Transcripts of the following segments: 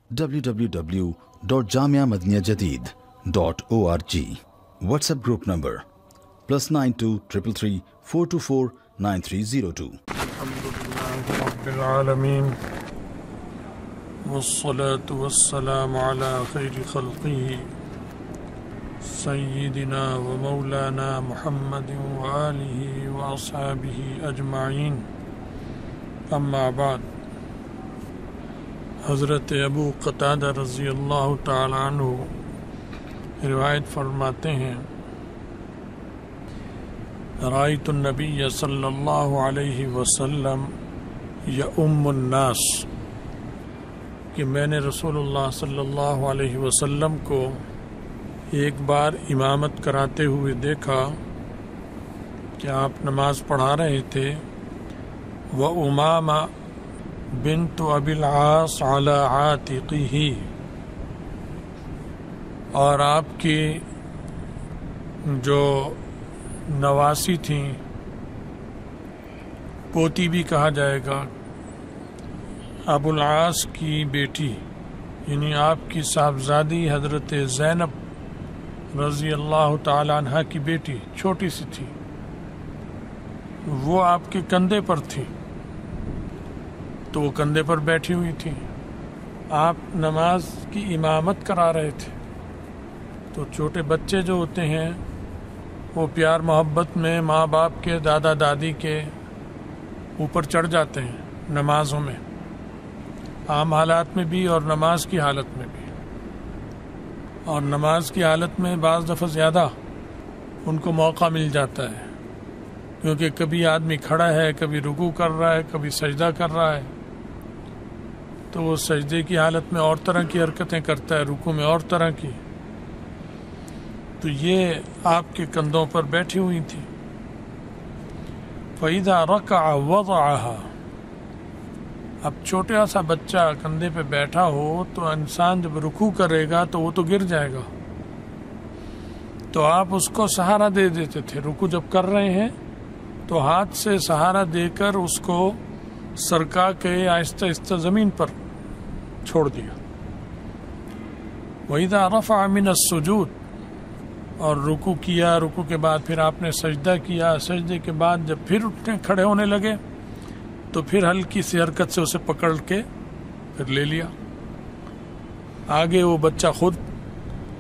www.jamiamadiniyajadid.org. WhatsApp group number +92 333 424 9302. الحمدللہ رب العالمین والصلاة والسلام على خیر خلقه سیدنا و مولانا محمد وآلہ واصحابہ اجمعین. اما بعد، حضرت ابو قتادہ رضی اللہ تعالی عنہ روایت فرماتے ہیں، رأیت النبی صلی اللہ علیہ وسلم یؤم الناس، کہ میں نے رسول اللہ صلی اللہ علیہ وسلم کو ایک بار امامت کراتے ہوئے دیکھا کہ آپ نماز پڑھا رہے تھے. وأمامہ بنت ابی العاص علی عاتقہ، اور آپ کی جو نواسی تھیں، پوتی بھی کہا جائے گا، ابو العاص کی بیٹی یعنی آپ کی صاحبزادی حضرت زینب رضی اللہ تعالی عنہ کی بیٹی چھوٹی سی تھی، وہ آپ کے کندھے پر تھی، تو وہ کندھے پر بیٹھی ہوئی تھی. آپ نماز کی امامت کرا رہے تھے. تو چھوٹے بچے جو ہوتے ہیں وہ پیار محبت میں ماں باپ کے، دادا دادی کے اوپر چڑھ جاتے ہیں نمازوں میں، عام حالات میں بھی اور نماز کی حالت میں بھی. اور نماز کی حالت میں بعض دفعہ زیادہ ان کو موقع مل جاتا ہے، کیونکہ کبھی آدمی کھڑا ہے، کبھی رکوع کر رہا ہے، کبھی سجدہ کر رہا ہے، تو وہ سجدے کی حالت میں اور طرح کی حرکتیں کرتا ہے، رکوع میں اور طرح کی. تو یہ آپ کے کندھوں پر بیٹھی ہوئی تھی. فَإِذَا رَكَعَ وَضَعَهَا، اب چھوٹا سا بچہ کندھے پہ بیٹھا ہو تو انسان جب رکوع کرے گا تو وہ تو گر جائے گا، تو آپ اس کو سہارا دے دیتے تھے. رکوع جب کر رہے ہیں تو ہاتھ سے سہارا دے کر اس کو سرکا کے آہستہ آہستہ زمین پر چھوڑ دیا. وَإِذَا رَفَعَ مِنَ السُّجُودِ، اور رکوع کیا، رکوع کے بعد پھر آپ نے سجدہ کیا، سجدے کے بعد جب پھر اٹھنے کھڑے ہونے لگے تو پھر ہلکی سی حرکت سے اسے پکڑ کے پھر لے لیا. آگے وہ بچہ خود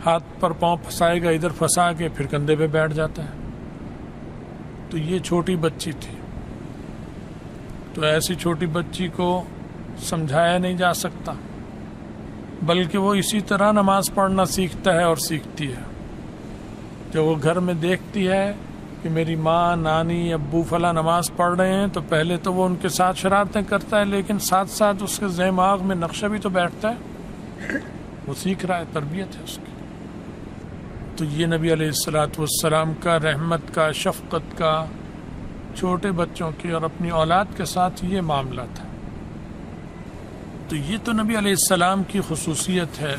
ہاتھ پر پاؤں پھنسائے گا، ادھر پھنسا کے پھر کندھے پہ بیٹھ جاتا ہے. تو یہ چھوٹی بچی تھی. تو ایسی چھوٹی بچی کو سمجھایا نہیں جا سکتا، بلکہ وہ اسی طرح نماز پڑھنا سیکھتا ہے اور سیکھتی ہے. جب وہ گھر میں دیکھتی ہے کہ میری ماں، نانی، ابو فلاں نماز پڑھ رہے ہیں تو پہلے تو وہ ان کے ساتھ شرارتیں کرتا ہے، لیکن ساتھ ساتھ اس کے دماغ میں نقشہ بھی تو بیٹھتا ہے، وہ سیکھ رہا ہے، تربیت ہے اس کی. تو یہ نبی علیہ السلام کا، رحمت کا، شفقت کا، چھوٹے بچوں کی اور اپنی اولاد کے ساتھ یہ معاملہ تھا. تو یہ تو نبی علیہ السلام کی خصوصیت ہے.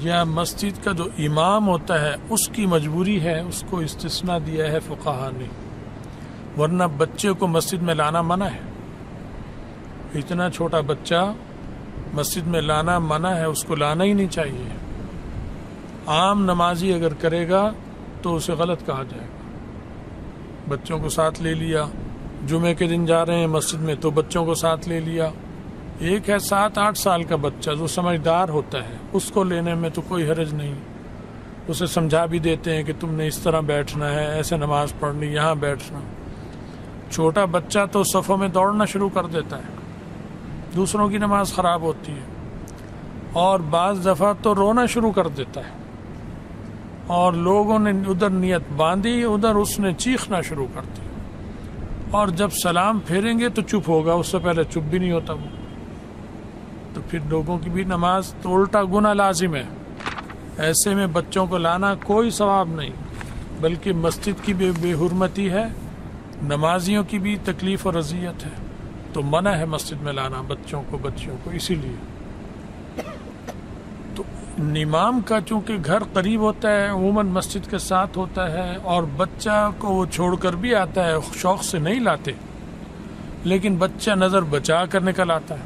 یا مسجد کا جو امام ہوتا ہے اس کی مجبوری ہے، اس کو استثناء دیا ہے فقہا نے، ورنہ بچے کو مسجد میں لانا منع ہے. اتنا چھوٹا بچہ مسجد میں لانا منع ہے، اس کو لانا ہی نہیں چاہیے. عام نمازی اگر کرے گا تو اسے غلط کہا جائے گا. بچوں کو ساتھ لے لیا، جمعے کے دن جا رہے ہیں مسجد میں تو بچوں کو ساتھ لے لیا. ایک ہے 7-8 سال کا بچہ جو سمجھدار ہوتا ہے، اس کو لینے میں تو کوئی حرج نہیں. اسے سمجھا بھی دیتے ہیں کہ تم نے اس طرح بیٹھنا ہے، ایسے نماز پڑھنی، یہاں بیٹھنا. چھوٹا بچہ تو صفوں میں دوڑنا شروع کر دیتا ہے، دوسروں کی نماز خراب ہوتی ہے، اور بعض دفعہ تو رونا شروع کر دیتا ہے. اور لوگوں نے ادھر نیت باندھی، ادھر اس نے چیخنا شروع کر دی. اور جب سلام پھیریں گے تو چپ ہوگا، اس سے پہلے چپ بھی نہیں ہوتا وہ. تو پھر لوگوں کی بھی نماز تو الٹا گناہ لازم ہے. ایسے میں بچوں کو لانا کوئی ثواب نہیں، بلکہ مسجد کی بھی بے حرمتی ہے، نمازیوں کی بھی تکلیف اور اذیت ہے. تو منع ہے مسجد میں لانا بچوں کو، بچیوں کو. اسی لیے تو امام کا چونکہ گھر قریب ہوتا ہے، عموماً مسجد کے ساتھ ہوتا ہے، اور بچہ کو وہ چھوڑ کر بھی آتا ہے، شوق سے نہیں لاتے، لیکن بچہ نظر بچا کر نکل آتا ہے.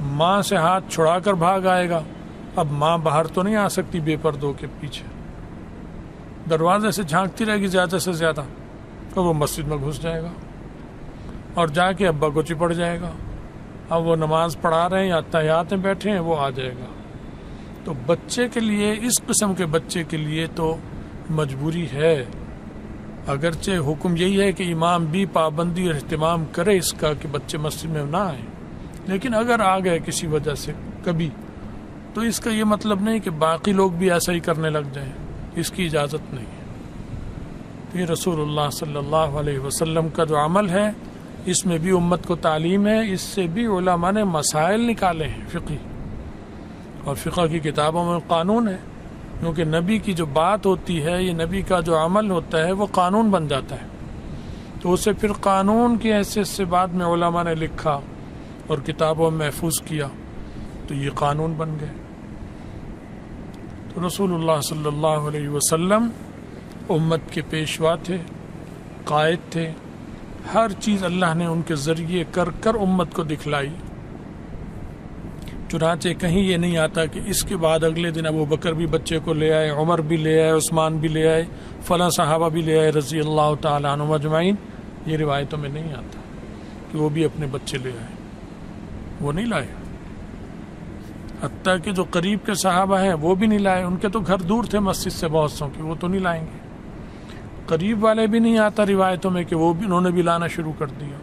ماں سے ہاتھ چھڑا کر بھاگ آئے گا. اب ماں باہر تو نہیں آ سکتی بے پردوں کے پیچھے, دروازے سے جھانکتی رہے گی زیادہ سے زیادہ, تو وہ مسجد میں گھس جائے گا اور جا کے ابا کو چپڑ جائے گا. اب وہ نماز پڑھا رہے ہیں یا تحیات میں بیٹھے ہیں, وہ آ جائے گا. تو بچے کے لیے, اس قسم کے بچے کے لیے تو مجبوری ہے, اگرچہ حکم یہی ہے کہ امام بھی پابندی اور اہتمام کرے اس کا کہ بچے مسجد میں نہ آئیں, لیکن اگر آ گئے کسی وجہ سے کبھی, تو اس کا یہ مطلب نہیں کہ باقی لوگ بھی ایسا ہی کرنے لگ جائیں, اس کی اجازت نہیں ہے. تو یہ رسول اللہ صلی اللہ علیہ وسلم کا جو عمل ہے اس میں بھی امت کو تعلیم ہے, اس سے بھی علماء نے مسائل نکالے ہیں فقہی, اور فقہ کی کتابوں میں قانون ہے, کیونکہ نبی کی جو بات ہوتی ہے, یہ نبی کا جو عمل ہوتا ہے وہ قانون بن جاتا ہے. تو اسے پھر قانون کی حیثیت سے بعد میں علماء نے لکھا اور کتابوں میں محفوظ کیا, تو یہ قانون بن گئے. تو رسول اللہ صلی اللہ علیہ وسلم امت کے پیشوا تھے, قائد تھے, ہر چیز اللہ نے ان کے ذریعے کر کر امت کو دکھلائی. چنانچہ کہیں یہ نہیں آتا کہ اس کے بعد اگلے دن ابو بکر بھی بچے کو لے آئے, عمر بھی لے آئے, عثمان بھی لے آئے, فلاں صحابہ بھی لے آئے رضی اللہ تعالیٰ عنہم اجمعین. یہ روایتوں میں نہیں آتا کہ وہ بھی اپنے بچے لے آئے, وہ نہیں لائے. حتیٰ کہ جو قریب کے صحابہ ہیں وہ بھی نہیں لائے, ان کے تو گھر دور تھے مسجد سے بہت سو کے, وہ تو نہیں لائیں گے. قریب والے بھی نہیں آتا روایتوں میں کہ وہ بھی انہوں نے بھی لانا شروع کر دیا.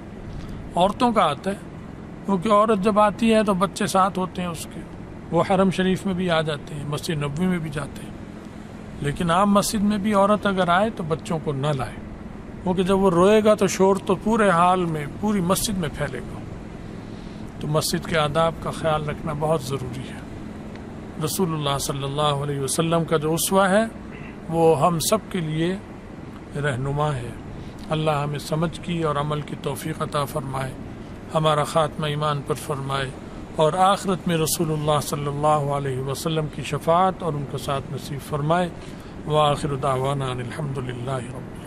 عورتوں کا آتا ہے, کیونکہ عورت جب آتی ہے تو بچے ساتھ ہوتے ہیں اس کے, وہ حرم شریف میں بھی آ جاتے ہیں, مسجد نبوی میں بھی جاتے ہیں. لیکن عام مسجد میں بھی عورت اگر آئے تو بچوں کو نہ لائے, کیونکہ جب وہ روئے گا تو شور تو پورے حال میں پوری مسجد میں پھیلے گا. تو مسجد کے آداب کا خیال رکھنا بہت ضروری ہے. رسول اللہ صلی اللہ علیہ وسلم کا جو اسوہ ہے وہ ہم سب کے لیے رہنما ہے. اللہ ہمیں سمجھ کی اور عمل کی توفیق عطا فرمائے, ہمارا خاتمہ ایمان پر فرمائے, اور آخرت میں رسول اللہ صلی اللہ علیہ وسلم کی شفاعت اور ان کا ساتھ نصیب فرمائے. وآخر دعوانا الحمد للہ رب العالمین.